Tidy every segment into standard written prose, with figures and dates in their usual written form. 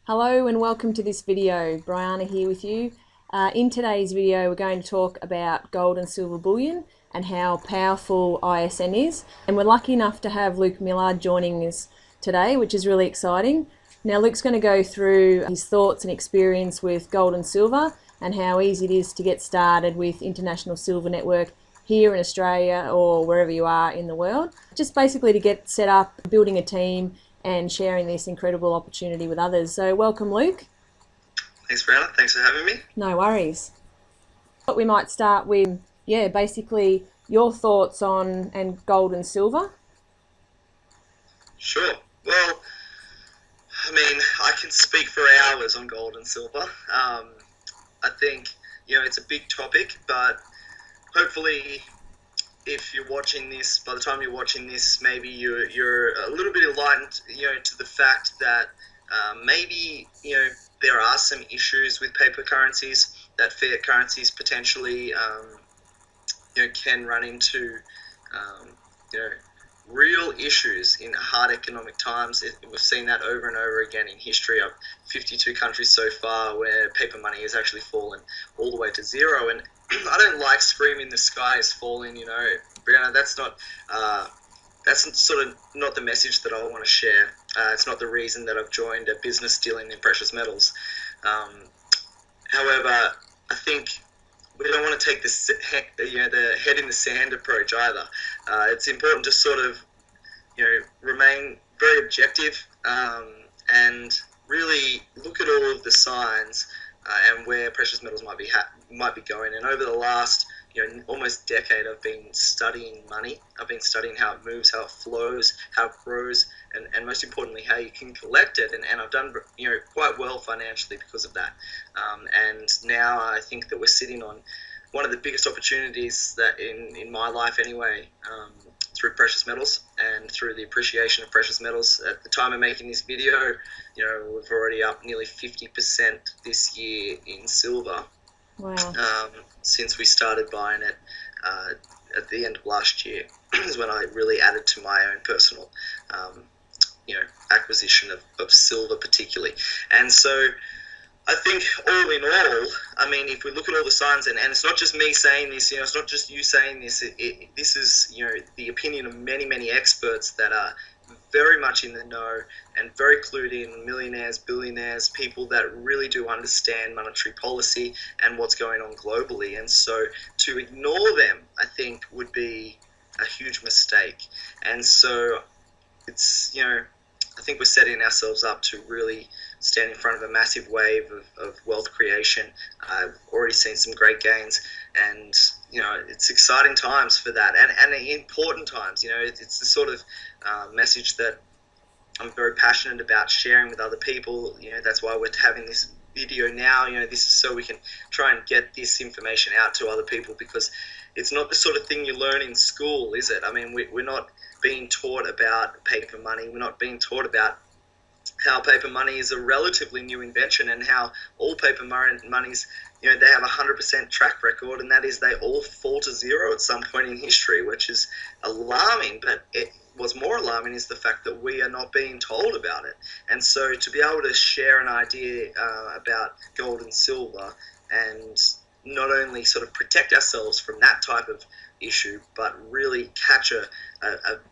Hello and welcome to this video. Brianna here with you. In today's video we're going to talk about gold and silver bullion and how powerful ISN is. And we're lucky enough to have Luke Millard joining us today, which is really exciting. Now Luke's going to go through his thoughts and experience with gold and silver and how easy it is to get started with International Silver Network here in Australia or wherever you are in the world. Just basically to get set up, building a team and sharing this incredible opportunity with others. So welcome, Luke. Thanks, Brianna. Thanks for having me. No worries. But we might start with, basically your thoughts on gold and silver. Sure. Well, I can speak for hours on gold and silver. I think, it's a big topic, but hopefully if you're watching this, by the time you're watching this, maybe you're a little bit enlightened, to the fact that maybe, there are some issues with paper currencies, that fiat currencies potentially, can run into, real issues in hard economic times. We've seen that over and over again in history of 52 countries so far where paper money has actually fallen all the way to zero. And I don't like screaming the sky is falling, Brianna, that's sort of not the message that I want to share. It's not the reason that I've joined a business dealing in precious metals. However, I think we don't want to take the head in the sand approach either. It's important to sort of, remain very objective and really look at all of the signs and where precious metals might be going. And over the last almost decade, I've been studying money. I've been studying how it moves, how it flows, how it grows, and most importantly, how you can collect it. And I've done quite well financially because of that. And now I think that we're sitting on one of the biggest opportunities that in my life anyway, through precious metals and through the appreciation of precious metals. At the time of making this video, we've already up nearly 50% this year in silver. Wow. Since we started buying it at the end of last year is when I really added to my own personal acquisition of silver particularly. And so I think all in all, if we look at all the signs, and it's not just me saying this, it's not just you saying this, this is, the opinion of many, many experts that are very much in the know and very clued in, millionaires, billionaires, people that really do understand monetary policy and what's going on globally. And so to ignore them, I think, would be a huge mistake. And so it's, I think we're setting ourselves up to really stand in front of a massive wave of wealth creation. I've already seen some great gains, and it's exciting times for that, and important times. It's the sort of message that I'm very passionate about sharing with other people. That's why we're having this video now. This is so we can try and get this information out to other people, because it's not the sort of thing you learn in school, is it? We're not being taught about paper money. We're not being taught about how paper money is a relatively new invention, and how all paper monies, they have a 100% track record, and that is they all fall to zero at some point in history, which is alarming. But what's more alarming is the fact that we are not being told about it. And so to be able to share an idea about gold and silver, and not only sort of protect ourselves from that type of issue, but really catch a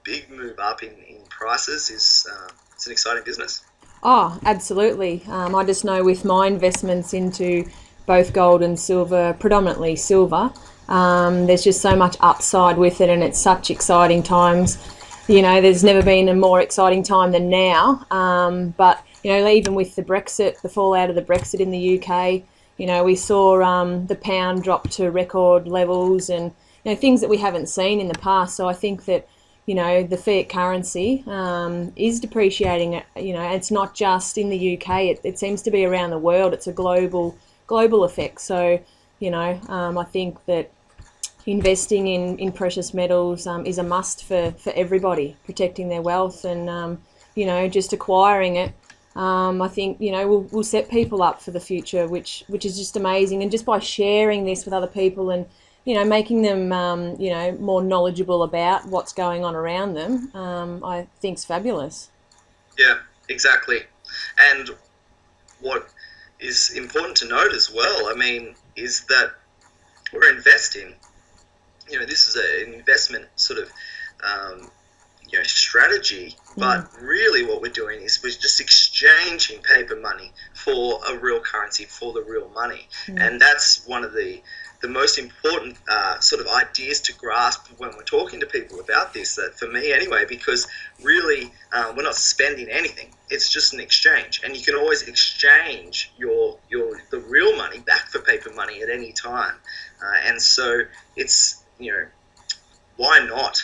big move up in prices is it's an exciting business. Oh, absolutely. I just know with my investments into both gold and silver, predominantly silver, there's just so much upside with it, and it's such exciting times. There's never been a more exciting time than now. But even with the Brexit, the fallout of the Brexit in the UK, we saw the pound drop to record levels, and things that we haven't seen in the past. So I think that the fiat currency is depreciating. It's not just in the UK. It seems to be around the world. It's a global effect. So I think that investing in precious metals is a must for everybody, protecting their wealth and just acquiring it. I think we'll set people up for the future, which is just amazing. And just by sharing this with other people and making them, more knowledgeable about what's going on around them, I think is fabulous. Yeah, exactly. And what is important to note as well, I mean, is that we're investing. This is an investment sort of strategy, but really what we're doing is we're just exchanging paper money for a real currency, for the real money. And that's one of the most important sort of ideas to grasp when we're talking to people about this, for me anyway, because really we're not spending anything. It's just an exchange, and you can always exchange the real money back for paper money at any time. And so it's, why not?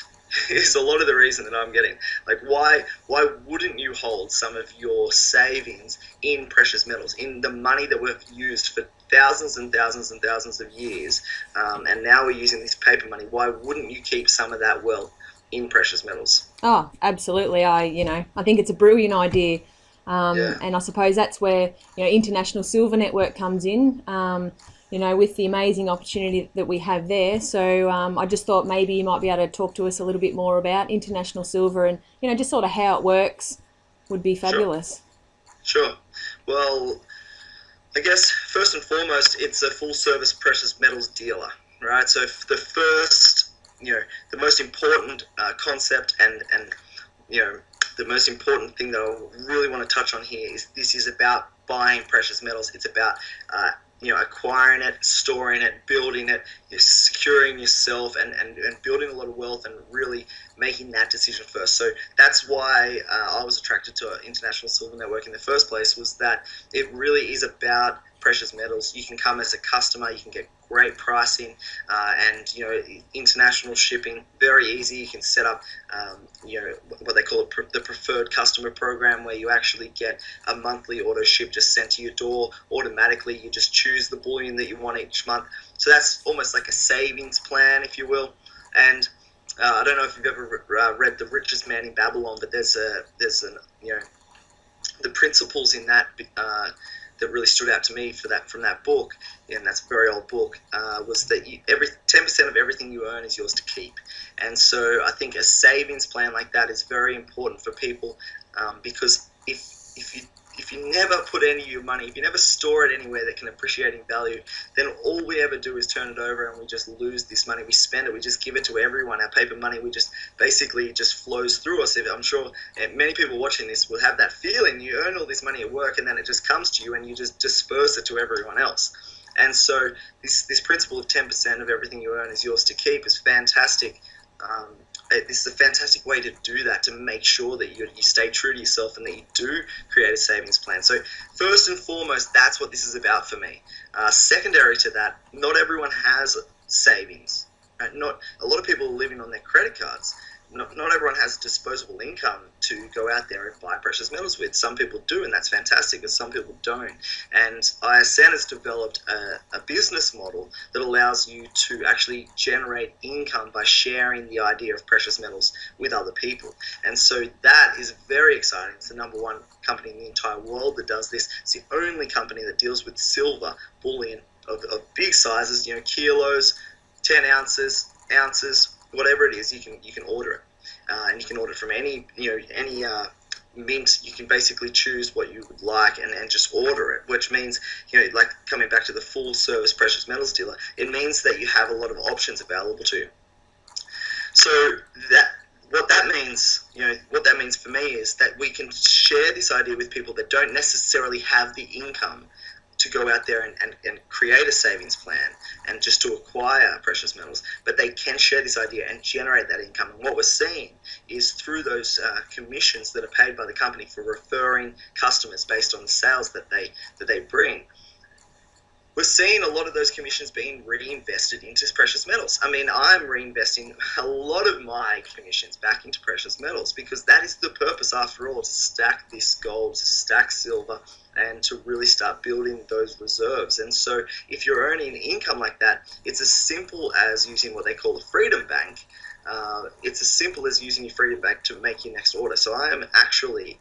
Is a lot of the reason that I'm getting. Like, why wouldn't you hold some of your savings in precious metals, in the money that we've used for thousands and thousands and thousands of years, and now we're using this paper money? Why wouldn't you keep some of that wealth in precious metals? Oh, absolutely. I think it's a brilliant idea. And I suppose that's where, International Silver Network comes in, with the amazing opportunity that we have there. So I just thought maybe you might be able to talk to us a little bit more about International Silver and, just sort of how it works would be fabulous. Sure. Well, I guess first and foremost, it's a full service precious metals dealer, right? So the first, the most important concept and the most important thing that I really want to touch on here is this is about buying precious metals. It's about acquiring it, storing it, building it, securing yourself, and building a lot of wealth, and really making that decision first. So that's why I was attracted to International Silver Network in the first place, was that it really is about precious metals. You can come as a customer, you can get great pricing, and international shipping, very easy. You can set up what they call the preferred customer program, where you actually get a monthly auto ship just sent to your door automatically. You just choose the bullion that you want each month. So that's almost like a savings plan, if you will. And I don't know if you've ever read The Richest Man in Babylon, but there's the principles in that that really stood out to me from that book, and that's a very old book, was that 10% of everything you earn is yours to keep. And so I think a savings plan like that is very important for people, because if you never put any of your money, if you never store it anywhere that can appreciate in value, then all we ever do is turn it over and we just lose this money. We spend it, we just give it to everyone. Our paper money, we just basically just flows through us. I'm sure many people watching this will have that feeling. You earn all this money at work and then it just comes to you and you just disperse it to everyone else. And so this principle of 10% of everything you earn is yours to keep is fantastic. This is a fantastic way to do that, to make sure that you stay true to yourself and that you do create a savings plan. So first and foremost, that's what this is about for me. Secondary to that, not everyone has savings. Right? Not a lot of people are living on their credit cards. Not everyone has disposable income to go out there and buy precious metals with. Some people do, and that's fantastic, but some people don't. And ISN has developed a business model that allows you to actually generate income by sharing the idea of precious metals with other people. And so that is very exciting. It's the number one company in the entire world that does this. It's the only company that deals with silver bullion of big sizes, kilos, 10 ounces, whatever it is. You can order it, and you can order it from any mint. You can basically choose what you would like and just order it, which means, like coming back to the full service precious metals dealer, it means that you have a lot of options available to you. So what that means for me is that we can share this idea with people that don't necessarily have the income to go out there and create a savings plan and just to acquire precious metals, but they can share this idea and generate that income. And what we're seeing is through those commissions that are paid by the company for referring customers based on the sales that they bring, we're seeing a lot of those commissions being reinvested into precious metals. I mean, I'm reinvesting a lot of my commissions back into precious metals, because that is the purpose, after all, to stack this gold, to stack silver, and to really start building those reserves. And so if you're earning income like that, it's as simple as using what they call a freedom bank. It's as simple as using your freedom bank to make your next order. So I am actually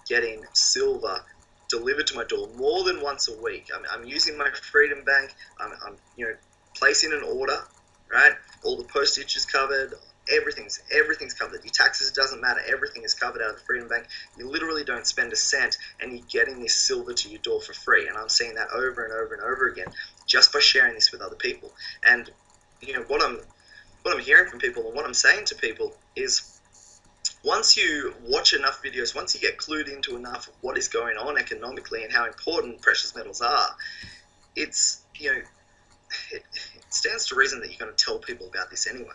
getting silver delivered to my door more than once a week. I'm using my freedom bank. I'm placing an order, right? All the postage is covered. everything's covered. Your taxes, doesn't matter. Everything is covered out of the Freedom Bank. You literally don't spend a cent, and you're getting this silver to your door for free. And I'm seeing that over and over and over again just by sharing this with other people. And what I'm hearing from people and what I'm saying to people is, once you watch enough videos, once you get clued into enough of what is going on economically and how important precious metals are, it's it stands to reason that you're going to tell people about this anyway,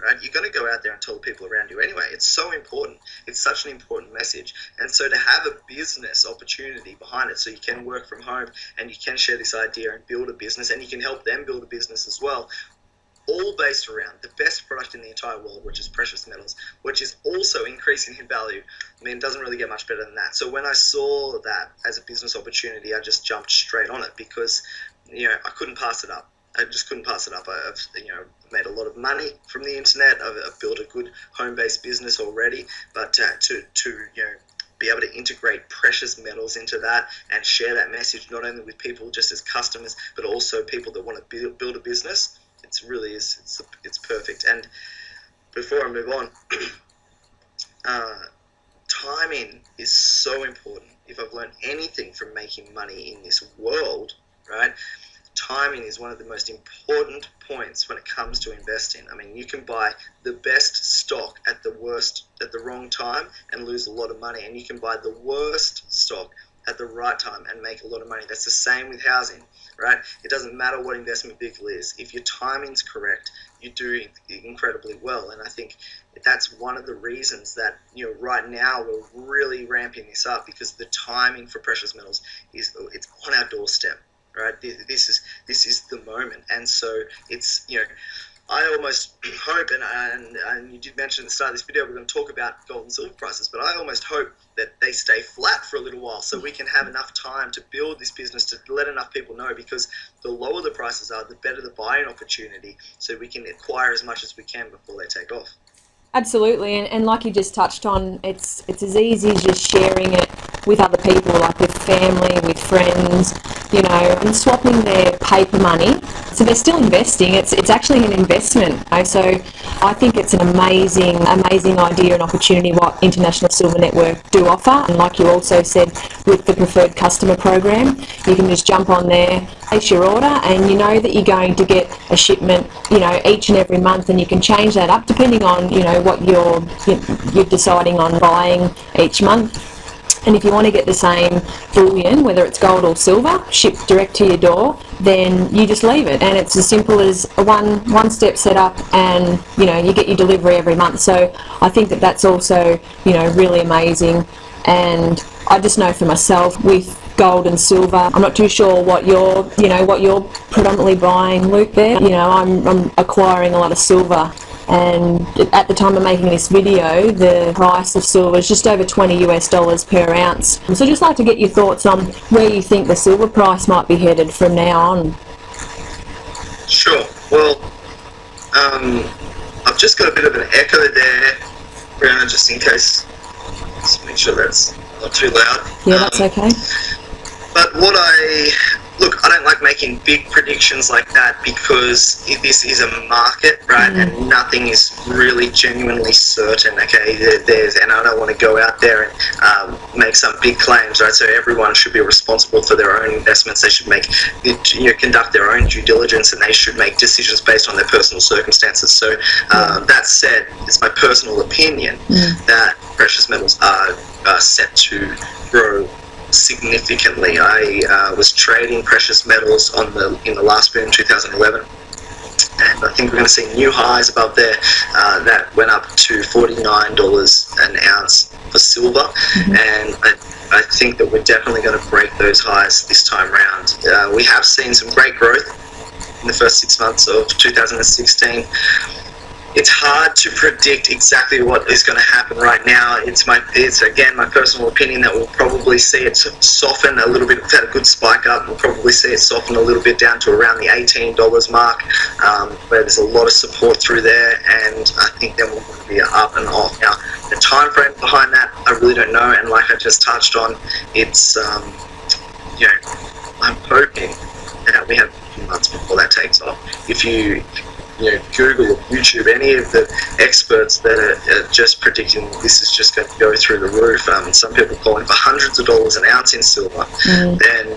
right? You're going to go out there and tell people around you anyway. It's so important. It's such an important message. And so to have a business opportunity behind it, so you can work from home and you can share this idea and build a business, and you can help them build a business as well, all based around the best product in the entire world, which is precious metals, which is also increasing in value. I mean, it doesn't really get much better than that. So when I saw that as a business opportunity, I just jumped straight on it, because I couldn't pass it up. I just couldn't pass it up. I've made a lot of money from the internet. I've built a good home-based business already, but to be able to integrate precious metals into that and share that message not only with people just as customers, but also people that want to build a business, it's perfect. And before I move on, timing is so important. If I've learned anything from making money in this world, right? Timing is one of the most important points when it comes to investing. I mean, you can buy the best stock at the wrong time and lose a lot of money, and you can buy the worst stock at the right time and make a lot of money. That's the same with housing, right? It doesn't matter what investment vehicle is. If your timing's correct, you do incredibly well. And I think that's one of the reasons that right now we're really ramping this up, because the timing for precious metals it's on our doorstep. Right, this is the moment, and so it's I almost hope, and you did mention at the start of this video, we're going to talk about gold and silver prices, but I almost hope that they stay flat for a little while, so we can have enough time to build this business, to let enough people know, because the lower the prices are, the better the buying opportunity, so we can acquire as much as we can before they take off. Absolutely, and like you just touched on, it's as easy as just sharing it with other people, like with family, with friends, and swapping their paper money. So they're still investing. It's actually an investment. So I think it's an amazing idea and opportunity what International Silver Network do offer. And like you also said, with the preferred customer program, you can just jump on there, place your order, and you know that you're going to get a shipment, each and every month, and you can change that up depending on, what you're deciding on buying each month. And if you want to get the same bullion, whether it's gold or silver, shipped direct to your door, then you just leave it. And it's as simple as a one-step setup, and, you get your delivery every month. So I think that that's also, really amazing. And I just know for myself, with gold and silver, I'm not too sure what you're predominantly buying, Luke, there. I'm acquiring a lot of silver. And at the time of making this video, the price of silver is just over $20 per ounce. So I'd just like to get your thoughts on where you think the silver price might be headed from now on. Sure. Well, I've just got a bit of an echo there, Brianna, just in case. Just make sure that's not too loud. Yeah, that's okay. But I don't like making big predictions like that, because this is a market, right? And nothing is really genuinely certain, okay? And I don't want to go out there and make some big claims, right? So everyone should be responsible for their own investments. They should conduct their own due diligence, and they should make decisions based on their personal circumstances. So that said, it's my personal opinion that precious metals are set to grow significantly. I was trading precious metals in the last boom, 2011, and I think we're going to see new highs above there. That went up to $49 an ounce for silver, and I think that we're definitely going to break those highs this time round. We have seen some great growth in the first 6 months of 2016. It's hard to predict exactly what is going to happen right now. It's again my personal opinion that we'll probably see it soften a little bit. We've had a good spike up. We'll probably see it soften a little bit down to around the $18 mark, where there's a lot of support through there, and I think then we'll be up and off. Now, the time frame behind that, I really don't know, and like I just touched on, it's I'm hoping that we have a few months before that takes off. If you Google or YouTube any of the experts that are just predicting this is just going to go through the roof. Some people calling for hundreds of dollars an ounce in silver. Then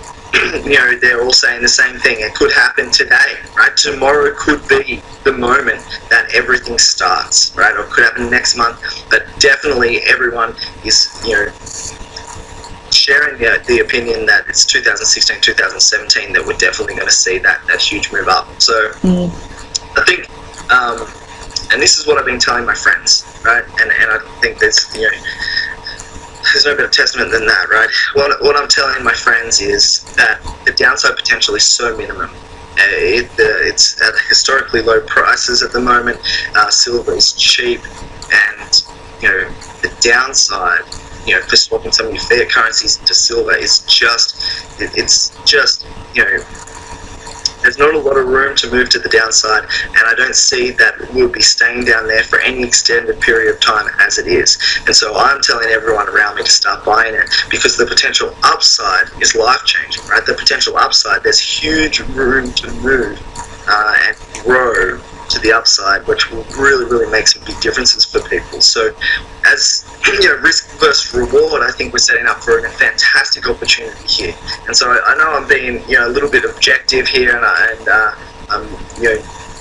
they're all saying the same thing. It could happen today, right? Tomorrow could be the moment that everything starts, right? Or it could happen next month. But definitely everyone is, sharing the opinion that it's 2016, 2017 that we're definitely going to see that huge move up. So I think, and this is what I've been telling my friends, right? And I think there's no better testament than that, right? What I'm telling my friends is that the downside potential is so minimum. It's at historically low prices at the moment. Silver is cheap, and the downside, for swapping some of your fiat currencies to silver is just there's not a lot of room to move to the downside, and I don't see that we'll be staying down there for any extended period of time as it is. And so I'm telling everyone around me to start buying it, because the potential upside is life-changing, right? The potential upside, there's huge room to move and grow to the upside, which will really, really make some big differences for people. So as risk versus reward, I think we're setting up for a fantastic opportunity here. And so I know I'm being a little bit objective here, and I'm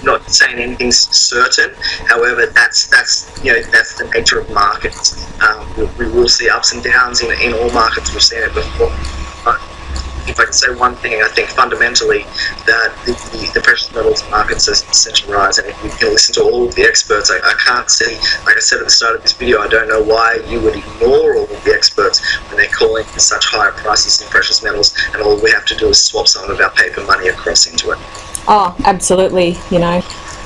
not saying anything's certain. However, that's the nature of markets. We will see ups and downs in all markets. We've seen it before. But if I can say one thing, I think fundamentally that the precious metals markets are set to rise, and if you can listen to all of the experts, I can't see, like I said at the start of this video, I don't know why you would ignore all of the experts when they're calling for such higher prices in precious metals, and all we have to do is swap some of our paper money across into it. Oh, absolutely.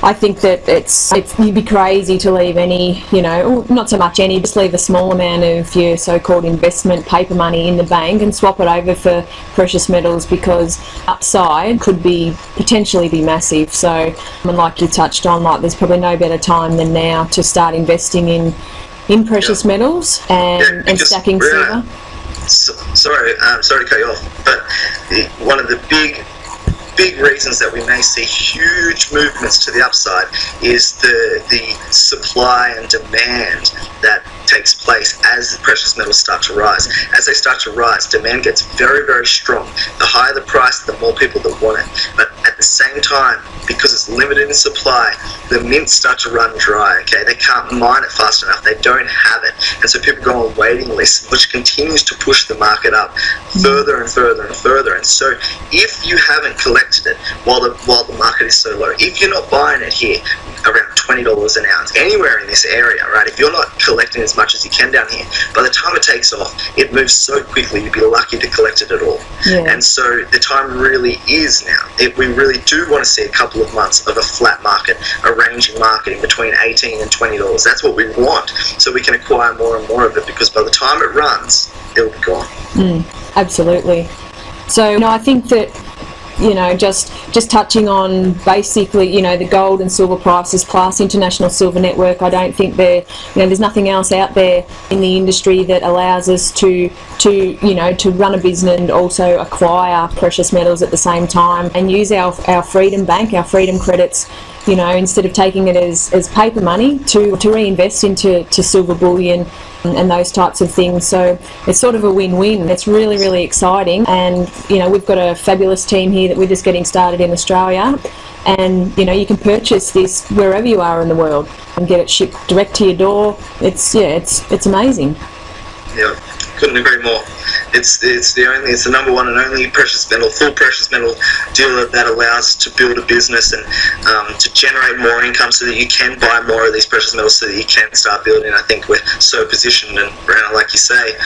I think that it's you'd be crazy to leave any, not so much any, just leave a small amount of your so-called investment paper money in the bank and swap it over for precious metals, because upside could potentially be massive. So, and like you touched on, there's probably no better time than now to start investing in precious metals and stacking silver. Sorry to cut you off, but one of the big reasons that we may see huge movements to the upside is the supply and demand that takes place as the precious metals start to rise. As they start to rise, demand gets very, very strong. The higher the price, the more people that want it. But at the same time, because it's limited in supply, the mints start to run dry, okay? They can't mine it fast enough. They don't have it. And so people go on waiting lists, which continues to push the market up further and further and further. And so if you haven't collected it while the market is so low, if you're not buying it here around $20 an ounce, anywhere in this area, right? If you're not collecting as much as you can down here, by the time it takes off, it moves so quickly, you'd be lucky to collect it at all. Yeah. And so the time really is now. We really do want to see a couple of months of a flat market, a ranging market in between $18 and $20. That's what we want, so we can acquire more and more of it, because by the time it runs, it'll be gone. Absolutely. So I think that just touching on basically, the gold and silver prices plus International Silver Network, I don't think there's nothing else out there in the industry that allows us to run a business and also acquire precious metals at the same time, and use our Freedom Bank, our Freedom Credits, instead of taking it as paper money, to reinvest into silver bullion and those types of things. So it's sort of a win-win. It's really, really exciting, and we've got a fabulous team here that we're just getting started in Australia, and you can purchase this wherever you are in the world and get it shipped direct to your door. It's amazing. Yeah, couldn't agree more. It's the number one and only full precious metal dealer that allows to build a business and to generate more income, so that you can buy more of these precious metals, so that you can start building. I think we're so positioned, and like you say,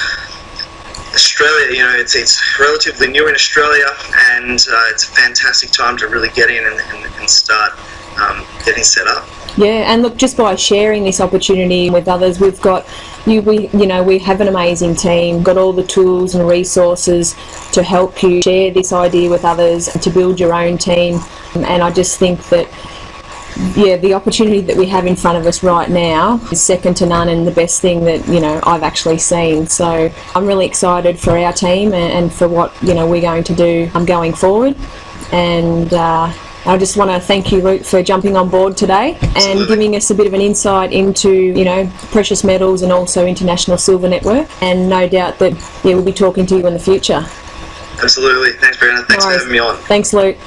Australia, it's relatively new in Australia, and it's a fantastic time to really get in and start getting set up. Yeah, and look, just by sharing this opportunity with others, we have an amazing team, got all the tools and resources to help you share this idea with others and to build your own team. And I just think that, the opportunity that we have in front of us right now is second to none, and the best thing that, I've actually seen. So I'm really excited for our team and for what, we're going to do going forward. And I just want to thank you, Luke, for jumping on board today and giving us a bit of an insight into, you know, precious metals and also International Silver Network. And no doubt that we'll be talking to you in the future. Absolutely. Thanks, Brianna. Thanks for having me on. Thanks, Luke.